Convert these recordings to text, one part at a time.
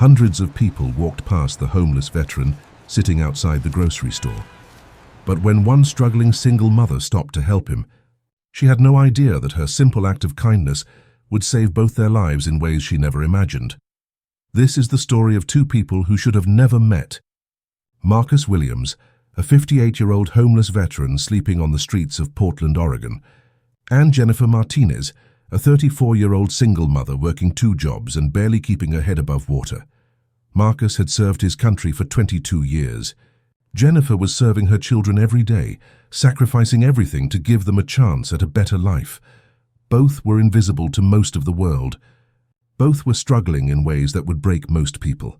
Hundreds of people walked past the homeless veteran sitting outside the grocery store. But when one struggling single mother stopped to help him, she had no idea that her simple act of kindness would save both their lives in ways she never imagined. This is the story of two people who should have never met. Marcus Williams, a 58-year-old homeless veteran sleeping on the streets of Portland, Oregon, and Jennifer Martinez, a 34-year-old single mother working 2 jobs and barely keeping her head above water. Marcus had served his country for 22 years. Jennifer was serving her children every day, sacrificing everything to give them a chance at a better life. Both were invisible to most of the world. Both were struggling in ways that would break most people.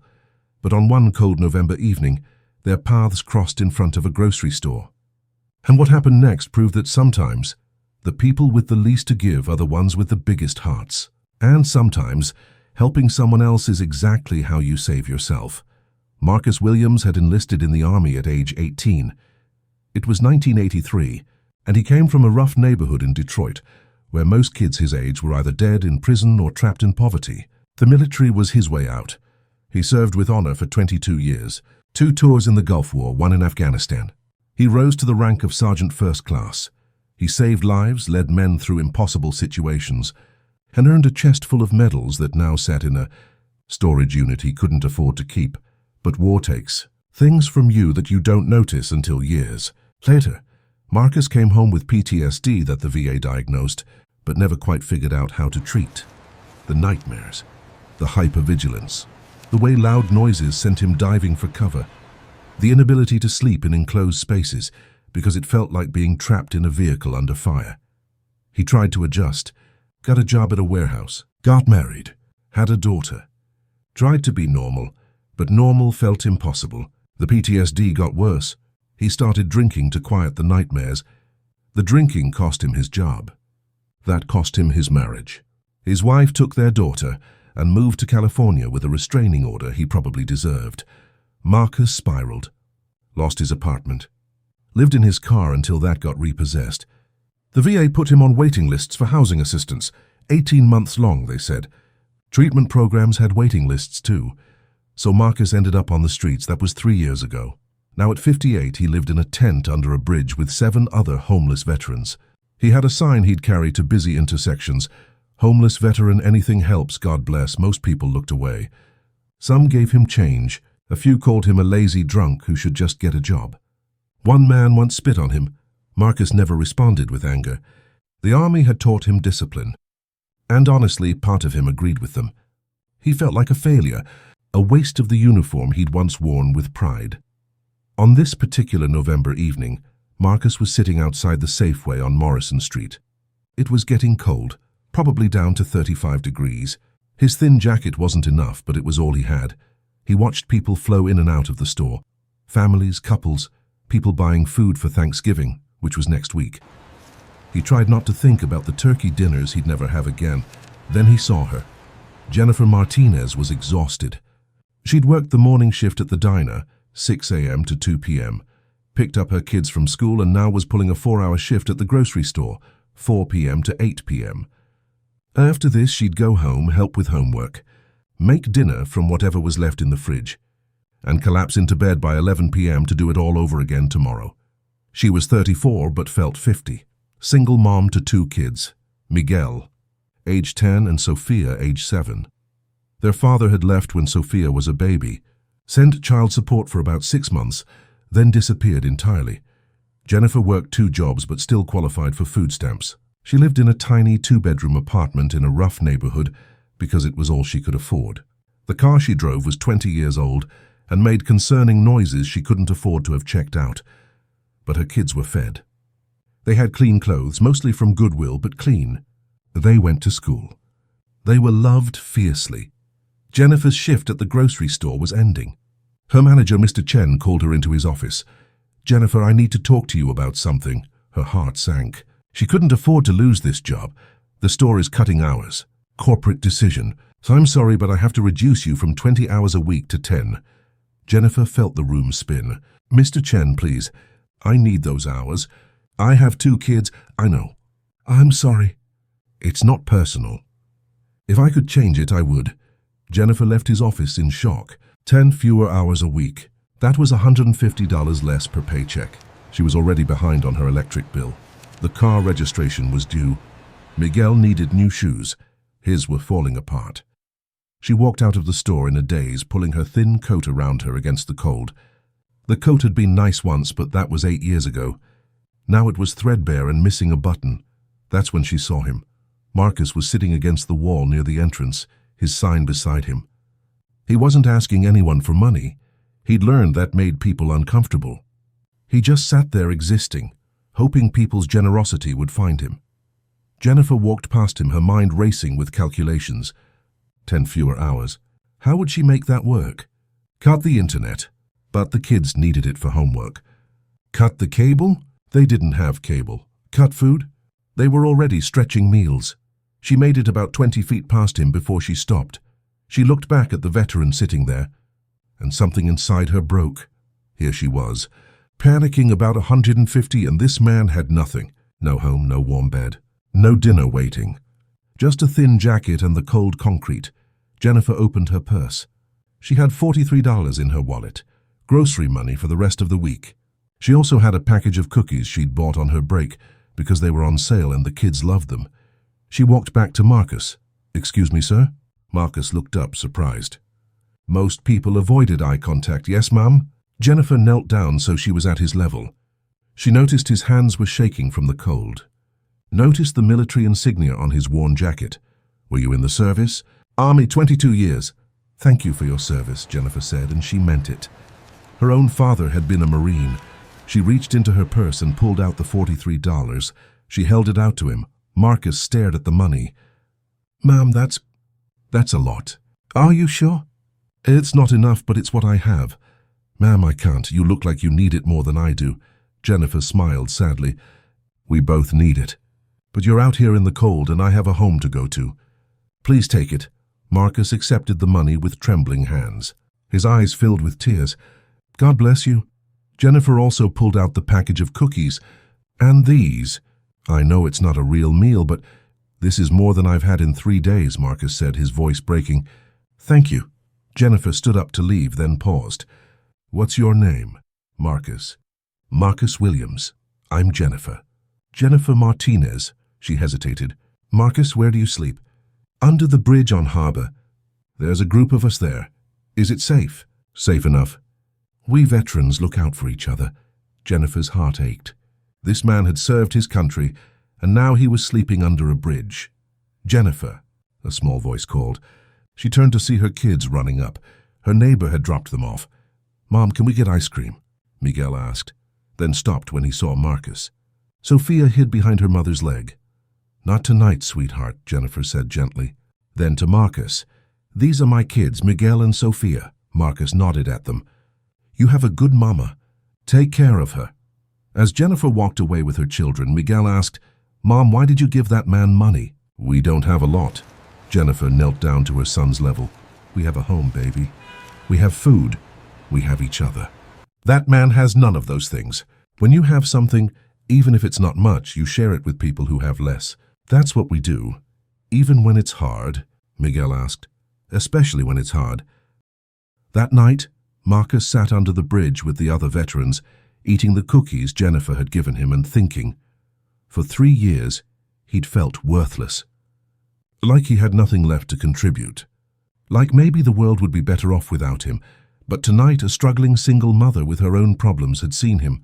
But on one cold November evening, their paths crossed in front of a grocery store. And what happened next proved that sometimes, the people with the least to give are the ones with the biggest hearts. And sometimes, helping someone else is exactly how you save yourself. Marcus Williams had enlisted in the Army at age 18. It was 1983, and he came from a rough neighborhood in Detroit, where most kids his age were either dead, in prison, or trapped in poverty. The military was his way out. He served with honor for 22 years, 2 tours in the Gulf War, 1 in Afghanistan. He rose to the rank of Sergeant First Class. He saved lives, led men through impossible situations, and earned a chest full of medals that now sat in a storage unit he couldn't afford to keep. But war takes things from you that you don't notice until years later. Marcus came home with PTSD that the VA diagnosed, but never quite figured out how to treat. The nightmares, the hypervigilance, the way loud noises sent him diving for cover, the inability to sleep in enclosed spaces because it felt like being trapped in a vehicle under fire. He tried to adjust, got a job at a warehouse, got married, had a daughter, tried to be normal, but normal felt impossible. The PTSD got worse. He started drinking to quiet the nightmares. The drinking cost him his job. That cost him his marriage. His wife took their daughter and moved to California with a restraining order he probably deserved. Marcus spiraled, lost his apartment, lived in his car until that got repossessed. The VA put him on waiting lists for housing assistance, 18 months long, they said. Treatment programs had waiting lists too. So Marcus ended up on the streets. That was 3 years ago. Now at 58, he lived in a tent under a bridge with 7 other homeless veterans. He had a sign he'd carry to busy intersections. Homeless veteran, anything helps, God bless. Most people looked away. Some gave him change. A few called him a lazy drunk who should just get a job. One man once spit on him. Marcus never responded with anger. The Army had taught him discipline. And honestly, part of him agreed with them. He felt like a failure, a waste of the uniform he'd once worn with pride. On this particular November evening, Marcus was sitting outside the Safeway on Morrison Street. It was getting cold, probably down to 35 degrees. His thin jacket wasn't enough, but it was all he had. He watched people flow in and out of the store. Families, couples, people buying food for Thanksgiving, which was next week. He tried not to think about the turkey dinners he'd never have again. Then he saw her. Jennifer Martinez was exhausted. She'd worked the morning shift at the diner, 6 a.m. to 2 p.m., picked up her kids from school, and now was pulling a 4-hour shift at the grocery store, 4 p.m. to 8 p.m. After this, she'd go home, help with homework, make dinner from whatever was left in the fridge, and collapse into bed by 11 p.m. to do it all over again tomorrow. She was 34 but felt 50. Single mom to 2 kids, Miguel, age 10, and Sophia, age 7. Their father had left when Sophia was a baby, sent child support for about 6 months, then disappeared entirely. Jennifer worked 2 jobs but still qualified for food stamps. She lived in a tiny 2-bedroom apartment in a rough neighborhood because it was all she could afford. The car she drove was 20 years old and made concerning noises she couldn't afford to have checked out. But her kids were fed. They had clean clothes, mostly from Goodwill, but clean. They went to school. They were loved fiercely. Jennifer's shift at the grocery store was ending. Her manager, Mr. Chen, called her into his office. "Jennifer, I need to talk to you about something." Her heart sank. She couldn't afford to lose this job. The store is cutting hours. Corporate decision. "So I'm sorry, but I have to reduce you from 20 hours a week to 10. Jennifer felt the room spin. "Mr. Chen, please. I need those hours. I have 2 kids." "I know. I'm sorry." "It's not personal. If I could change it, I would." Jennifer left his office in shock. 10 fewer hours a week. That was $150 less per paycheck. She was already behind on her electric bill. The car registration was due. Miguel needed new shoes. His were falling apart. She walked out of the store in a daze, pulling her thin coat around her against the cold. The coat had been nice once, but that was 8 years ago. Now it was threadbare and missing a button. That's when she saw him. Marcus was sitting against the wall near the entrance, his sign beside him. He wasn't asking anyone for money. He'd learned that made people uncomfortable. He just sat there existing, hoping people's generosity would find him. Jennifer walked past him, her mind racing with calculations. 10 fewer hours. How would she make that work? Cut the internet, but the kids needed it for homework. Cut the cable? They didn't have cable. Cut food? They were already stretching meals. She made it about 20 feet past him before she stopped. She looked back at the veteran sitting there, and something inside her broke. Here she was, panicking about 150, and this man had nothing. No home, no warm bed, no dinner waiting. Just a thin jacket and the cold concrete. Jennifer opened her purse. She had $43 in her wallet, grocery money for the rest of the week. She also had a package of cookies she'd bought on her break because they were on sale and the kids loved them. She walked back to Marcus. "Excuse me, sir?" Marcus looked up, surprised. Most people avoided eye contact. "Yes, ma'am?" Jennifer knelt down so she was at his level. She noticed his hands were shaking from the cold. Noticed the military insignia on his worn jacket. "Were you in the service?" "Army, 22 years. "Thank you for your service," Jennifer said, and she meant it. Her own father had been a Marine. She reached into her purse and pulled out the $43. She held it out to him. Marcus stared at the money. "Ma'am, that's a lot." "Are you sure?" "It's not enough, but it's what I have." "Ma'am, I can't. You look like you need it more than I do." Jennifer smiled sadly. "We both need it. But you're out here in the cold and I have a home to go to. Please take it." Marcus accepted the money with trembling hands. His eyes filled with tears. "God bless you." Jennifer also pulled out the package of cookies. "And these. I know it's not a real meal, but this is more than I've had in 3 days," Marcus said, his voice breaking. "Thank you." Jennifer stood up to leave, then paused. "What's your name?" "Marcus." "Marcus Williams. I'm Jennifer." "Jennifer Martinez." She hesitated. "Marcus, where do you sleep?" "Under the bridge on Harbor. There's a group of us there. Is it safe?" "Safe enough." "We veterans look out for each other." Jennifer's heart ached. This man had served his country, and now he was sleeping under a bridge. "Jennifer," a small voice called. She turned to see her kids running up. Her neighbor had dropped them off. "Mom, can we get ice cream?" Miguel asked, then stopped when he saw Marcus. Sophia hid behind her mother's leg. "Not tonight, sweetheart," Jennifer said gently. Then to Marcus, "These are my kids, Miguel and Sophia." Marcus nodded at them. "You have a good mama. Take care of her." As Jennifer walked away with her children, Miguel asked, "Mom, why did you give that man money?" "We don't have a lot." Jennifer knelt down to her son's level. "We have a home, baby. We have food. We have each other. That man has none of those things. When you have something, even if it's not much, you share it with people who have less. That's what we do." "Even when it's hard?" Miguel asked. "Especially when it's hard." That night, Marcus sat under the bridge with the other veterans, eating the cookies Jennifer had given him and thinking. For 3 years, he'd felt worthless. Like he had nothing left to contribute. Like maybe the world would be better off without him. But tonight, a struggling single mother with her own problems had seen him.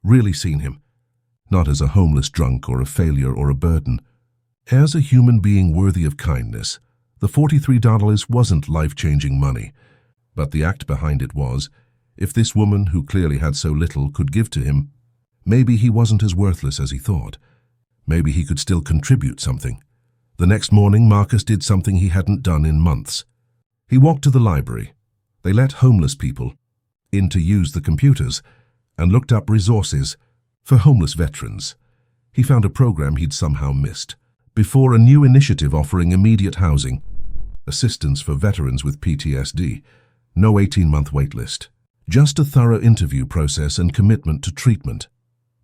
Really seen him. Not as a homeless drunk or a failure or a burden. As a human being worthy of kindness. The $43 wasn't life-changing money. But the act behind it was, if this woman, who clearly had so little, could give to him, maybe he wasn't as worthless as he thought. Maybe he could still contribute something. The next morning, Marcus did something he hadn't done in months. He walked to the library. They let homeless people in to use the computers and looked up resources for homeless veterans. He found a program he'd somehow missed. Before, a new initiative offering immediate housing, assistance for veterans with PTSD, no 18-month wait list. Just a thorough interview process and commitment to treatment.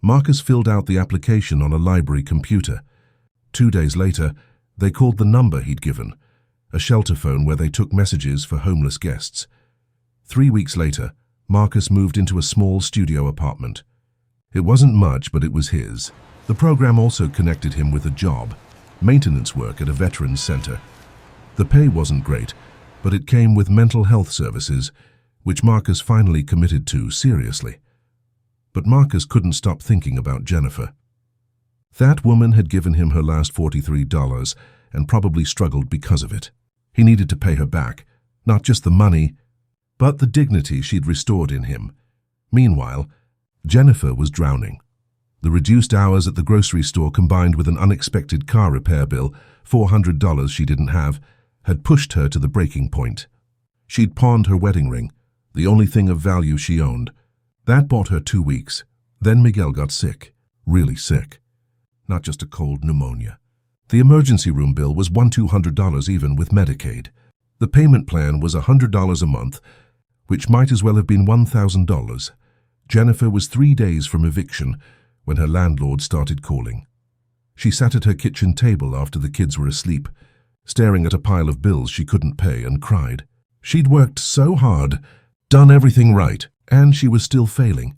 Marcus filled out the application on a library computer. 2 days later, they called the number he'd given. a shelter phone where they took messages for homeless guests. 3 weeks later, Marcus moved into a small studio apartment. It wasn't much, but it was his. The program also connected him with a job, maintenance work at a veterans center. The pay wasn't great, but it came with mental health services, which Marcus finally committed to seriously. But Marcus couldn't stop thinking about Jennifer. That woman had given him her last $43 and probably struggled because of it. He needed to pay her back, not just the money, but the dignity she'd restored in him. Meanwhile, Jennifer was drowning. The reduced hours at the grocery store combined with an unexpected car repair bill, $400 she didn't have, had pushed her to the breaking point. She'd pawned her wedding ring, the only thing of value she owned. That bought her 2 weeks. Then Miguel got sick, really sick. Not just a cold pneumonia. The emergency room bill was $200 even with Medicaid. The payment plan was $100 a month, which might as well have been $1,000. Jennifer was 3 days from eviction when her landlord started calling. She sat at her kitchen table after the kids were asleep, staring at a pile of bills she couldn't pay, and cried. She'd worked so hard, done everything right, and she was still failing.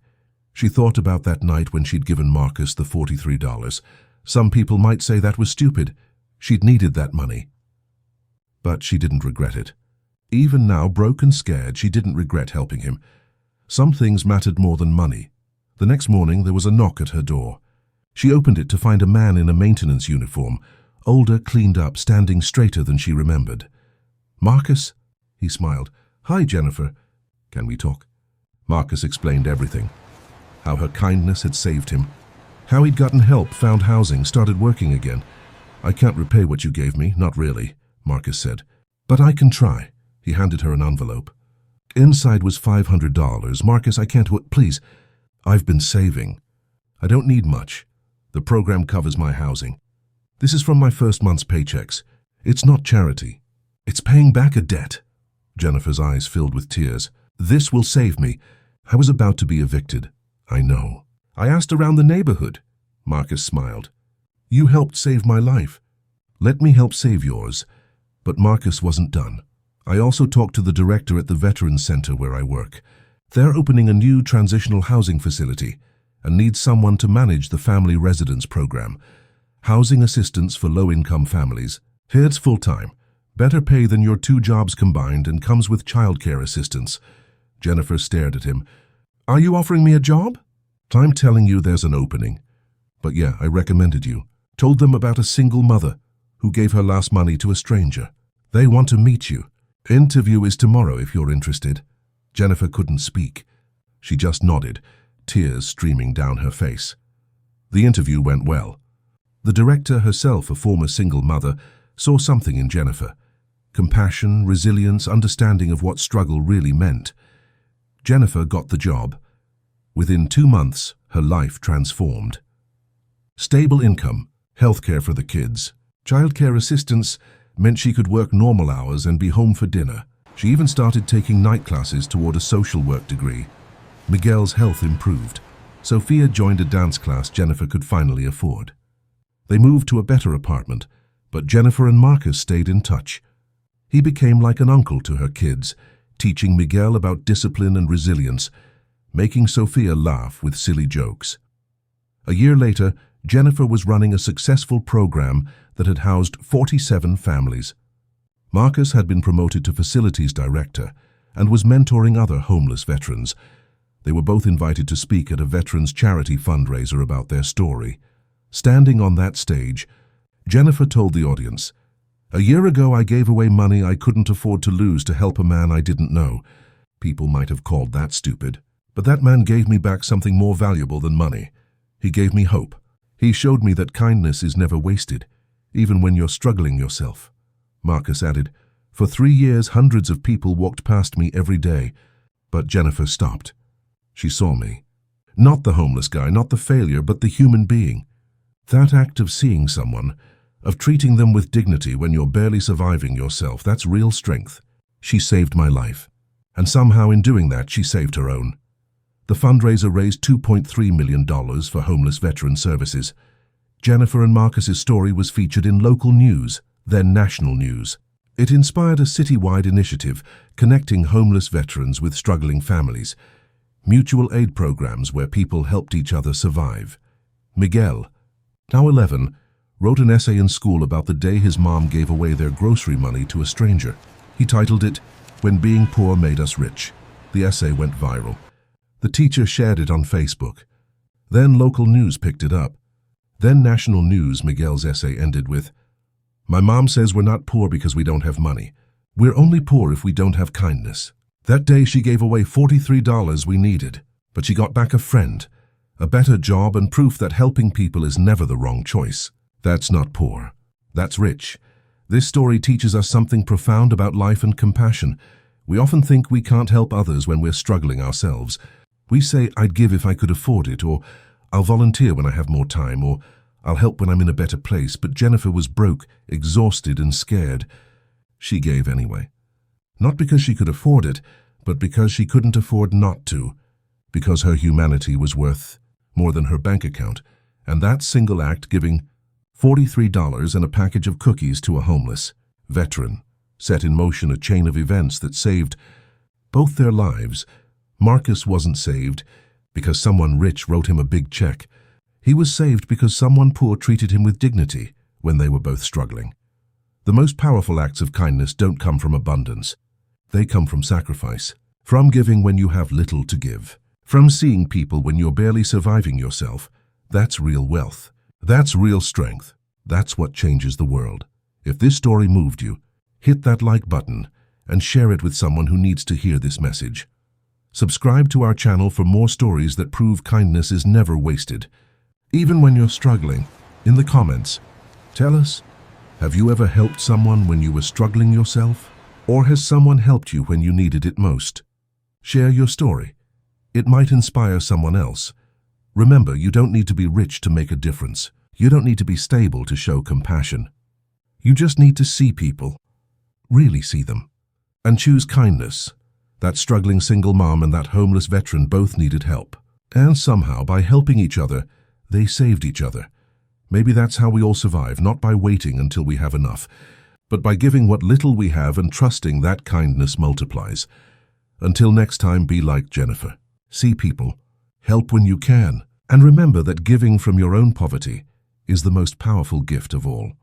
She thought about that night when she'd given Marcus the $43. Some people might say that was stupid. She'd needed that money. But she didn't regret it. Even now, broke and scared, she didn't regret helping him. Some things mattered more than money. The next morning, there was a knock at her door. She opened it to find a man in a maintenance uniform, older, cleaned up, standing straighter than she remembered. "Marcus?" He smiled. "Hi, Jennifer. Can we talk?" Marcus explained everything. How her kindness had saved him. How he'd gotten help, found housing, started working again. "I can't repay what you gave me, not really," Marcus said. "But I can try." He handed her an envelope. Inside was $500. "Marcus, I can't please. I've been saving. I don't need much. The program covers my housing. This is from my first month's paychecks. It's not charity. It's paying back a debt." Jennifer's eyes filled with tears. "This will save me. I was about to be evicted." "I know. I asked around the neighborhood." Marcus smiled. "You helped save my life. Let me help save yours." But Marcus wasn't done. "I also talked to the director at the Veterans Center where I work. They're opening a new transitional housing facility and need someone to manage the family residence program. Housing assistance for low-income families. Here it's full-time. Better pay than your 2 jobs combined and comes with childcare assistance." Jennifer stared at him. "Are you offering me a job?" "I'm telling you there's an opening. But yeah, I recommended you. Told them about a single mother who gave her last money to a stranger. They want to meet you. Interview is tomorrow if you're interested." Jennifer couldn't speak. She just nodded, tears streaming down her face. The interview went well. The director, herself a former single mother, saw something in Jennifer. Compassion, resilience, understanding of what struggle really meant. Jennifer got the job. Within 2 months, her life transformed. Stable income, healthcare for the kids, childcare assistance meant she could work normal hours and be home for dinner. She even started taking night classes toward a social work degree. Miguel's health improved. Sophia joined a dance class Jennifer could finally afford. They moved to a better apartment, but Jennifer and Marcus stayed in touch. He became like an uncle to her kids, teaching Miguel about discipline and resilience, making Sophia laugh with silly jokes. A year later, Jennifer was running a successful program that had housed 47 families. Marcus had been promoted to facilities director and was mentoring other homeless veterans. They were both invited to speak at a veterans charity fundraiser about their story. Standing on that stage, Jennifer told the audience, "A year ago I gave away money I couldn't afford to lose to help a man I didn't know. People might have called that stupid, but that man gave me back something more valuable than money. He gave me hope. He showed me that kindness is never wasted, even when you're struggling yourself." Marcus added, "For 3 years, hundreds of people walked past me every day." But Jennifer stopped. She saw me. Not the homeless guy, not the failure, but the human being. That act of seeing someone, of treating them with dignity when you're barely surviving yourself, that's real strength. She saved my life. And somehow in doing that, she saved her own. The fundraiser raised $2.3 million for homeless veteran services. Jennifer and Marcus's story was featured in local news, then national news. It inspired a citywide initiative connecting homeless veterans with struggling families, mutual aid programs where people helped each other survive. Miguel, now 11, wrote an essay in school about the day his mom gave away their grocery money to a stranger. He titled it, "When Being Poor Made Us Rich." The essay went viral. The teacher shared it on Facebook. Then local news picked it up. Then national news. Miguel's essay ended with, "My mom says we're not poor because we don't have money. We're only poor if we don't have kindness." That day she gave away $43 we needed, but she got back a friend, a better job, and proof that helping people is never the wrong choice. That's not poor. That's rich. This story teaches us something profound about life and compassion. We often think we can't help others when we're struggling ourselves. We say, "I'd give if I could afford it," or "I'll volunteer when I have more time," or "I'll help when I'm in a better place." But Jennifer was broke, exhausted, and scared. She gave anyway. Not because she could afford it, but because she couldn't afford not to. Because her humanity was worth more than her bank account. And that single act, giving $43 and a package of cookies to a homeless veteran, set in motion a chain of events that saved both their lives. Marcus wasn't saved because someone rich wrote him a big check. He was saved because someone poor treated him with dignity when they were both struggling. The most powerful acts of kindness don't come from abundance. They come from sacrifice, from giving when you have little to give, from seeing people when you're barely surviving yourself. That's real wealth. That's real strength. That's what changes the world. If this story moved you, hit that like button and share it with someone who needs to hear this message. Subscribe to our channel for more stories that prove kindness is never wasted. Even when you're struggling, in the comments, tell us, have you ever helped someone when you were struggling yourself? Or has someone helped you when you needed it most? Share your story. It might inspire someone else. Remember, you don't need to be rich to make a difference. You don't need to be stable to show compassion. You just need to see people, really see them, and choose kindness. That struggling single mom and that homeless veteran both needed help. And somehow, by helping each other, they saved each other. Maybe that's how we all survive, not by waiting until we have enough, but by giving what little we have and trusting that kindness multiplies. Until next time, be like Jennifer. See people, help when you can, and remember that giving from your own poverty is the most powerful gift of all.